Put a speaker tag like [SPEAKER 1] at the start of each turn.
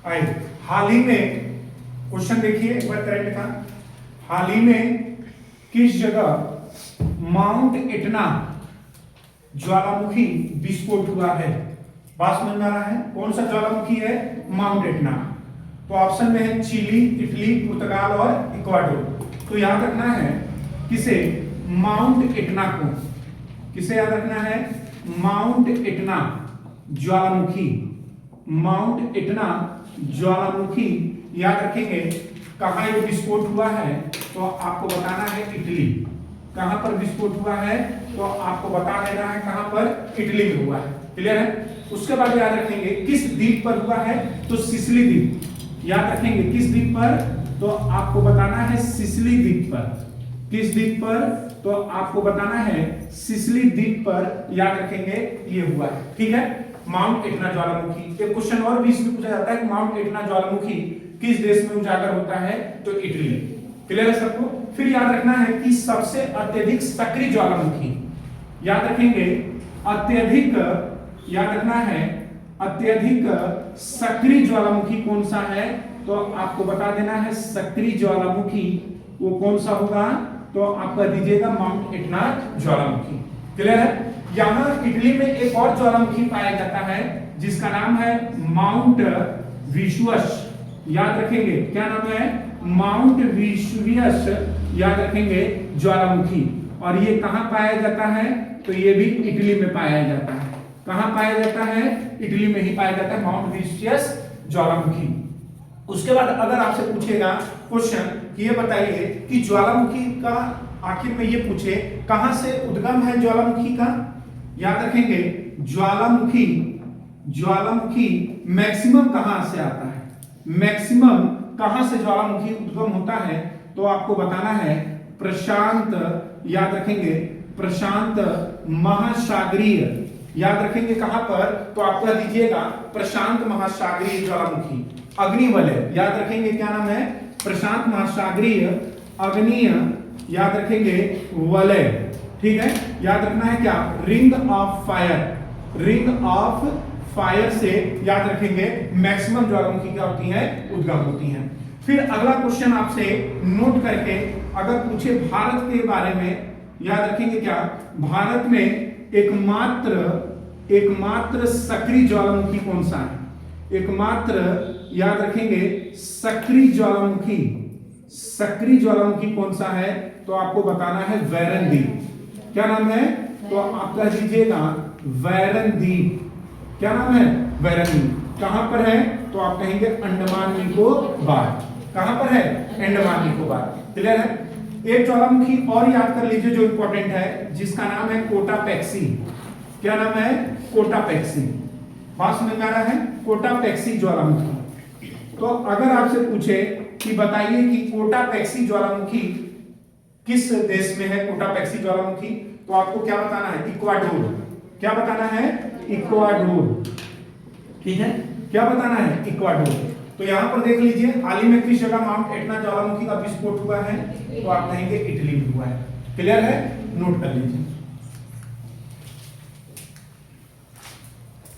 [SPEAKER 1] आए। हाल ही में क्वेश्चन देखिए एक बार करेक्ट था। हाल ही में किस जगह माउंट एटना ज्वालामुखी विस्फोट हुआ है? बात समझ में आ रहा है? कौन सा ज्वालामुखी है? Mount Etna. तो ऑप्शन में है चिली, इटली, पुर्तगाल और इक्वाडोर। तो याद रखना है किसे? माउंट एटना को। किसे याद रखना है? माउंट एटना ज्वालामुखी। माउंट एटना ज्वालामुखी याद रखेंगे। कहां ये विस्फोट हुआ है? तो आपको बताना है इटली। कहां पर विस्फोट हुआ है? तो आपको बता देना है कहां पर? इटली में हुआ है। क्लियर है? उसके बाद याद रखेंगे किस द्वीप पर हुआ है? तो सिसिली द्वीप। याद रखेंगे किस द्वीप पर? तो आपको बताना है सिसिली द्वीप पर। किस द्वीप पर? तो आपको बताना है सिसिली द्वीप पर। याद रखेंगे ये हुआ है। ठीक है? माउंट एटना ज्वालामुखी। एक क्वेश्चन और भी इसमें पूछा जाता है कि माउंट एटना ज्वालामुखी किस देश में उजागर होता है? तो इटली। क्लियर है सबको? फिर याद रखना है कि सबसे अत्यधिक सक्रिय ज्वालामुखी। याद रखेंगे अत्यधिक, याद रखना है अत्यधिक सक्रिय ज्वालामुखी कौन सा है? तो आपको बता देना है सक्रिय ज्वालामुखी वो कौन सा होगा? तो आप कह दीजिएगा माउंट एटना ज्वालामुखी। क्लियर है? यहां इटली में एक और ज्वालामुखी पाया जाता है जिसका नाम है माउंट विशुअस। याद रखेंगे क्या नाम है? माउंट विशुअस। याद रखेंगे ज्वालामुखी। और ये कहां पाया जाता है? तो ये भी इटली में पाया जाता है। कहां पाया जाता है? इटली में ही पाया जाता है माउंट विशुअस ज्वालामुखी। उसके बाद अगर आपसे पूछेगा क्वेश्चन कि ये बताइए कि ज्वालामुखी का आखिर में ये पूछे कहां से उद्गम है ज्वालामुखी का? याद रखेंगे ज्वालामुखी, ज्वालामुखी मैक्सिमम कहां से आता है? मैक्सिमम कहां से ज्वालामुखी उद्गम होता है? तो आपको बताना है प्रशांत, याद रखेंगे प्रशांत महासागरीय। याद रखेंगे कहां पर? तो आप कह दीजिएगा प्रशांत महासागरीय ज्वालामुखी। अग्निवलय। याद रखेंगे क्या नाम है? प्रशांत महासागरीय अग्निय, याद रखेंगे वलय। ठीक है? याद रखना है क्या? Ring of fire. Ring of fire से याद रखेंगे मैक्सिमम ज्वालामुखी क्या होती है? उद्गम होती है। फिर अगला क्वेश्चन आपसे नोट करके अगर पूछे भारत के बारे में, याद रखेंगे क्या? भारत में एकमात्र सक्रिय ज्वालामुखी कौन सा है? एकमात्र, याद रखेंगे सक्रिय ज्वालामुखी। सक्रिय ज्वालामुखी कौन सा है? तो आपको बताना है वैरनद्वीप। क्या नाम है? तो आप कह दीजिएगा वैरनद्वीप। क्या नाम है? वैरनद्वीप। कहां पर है? तो आप कहेंगे अंडमान निकोबार। कहां पर है? अंडमान निकोबार। क्लियर है? एक ज्वालामुखी और याद कर लीजिए जो इंपॉर्टेंट है, जिसका नाम है कोटापेक्सी। क्या नाम है? कोटापेक्सी। बात समझ में आ रहा है? कोटापेक्सी ज्वालामुखी। तो अगर आपसे पूछे कि बताइए कि कोटापेक्सी ज्वालामुखी किस देश में है? कोटापेक्सी ज्वालामुखी, तो आपको क्या बताना है? इक्वाडोर। क्या बताना है? इक्वाडोर। ठीक है? क्या बताना है? इक्वाडोर। तो यहां पर देख लीजिए हाल ही में किस जगह माउंट एटना ज्वालामुखी का विस्फोट हुआ है? तो आप कहेंगे इटली में हुआ है। क्लियर है? नोट कर लीजिए।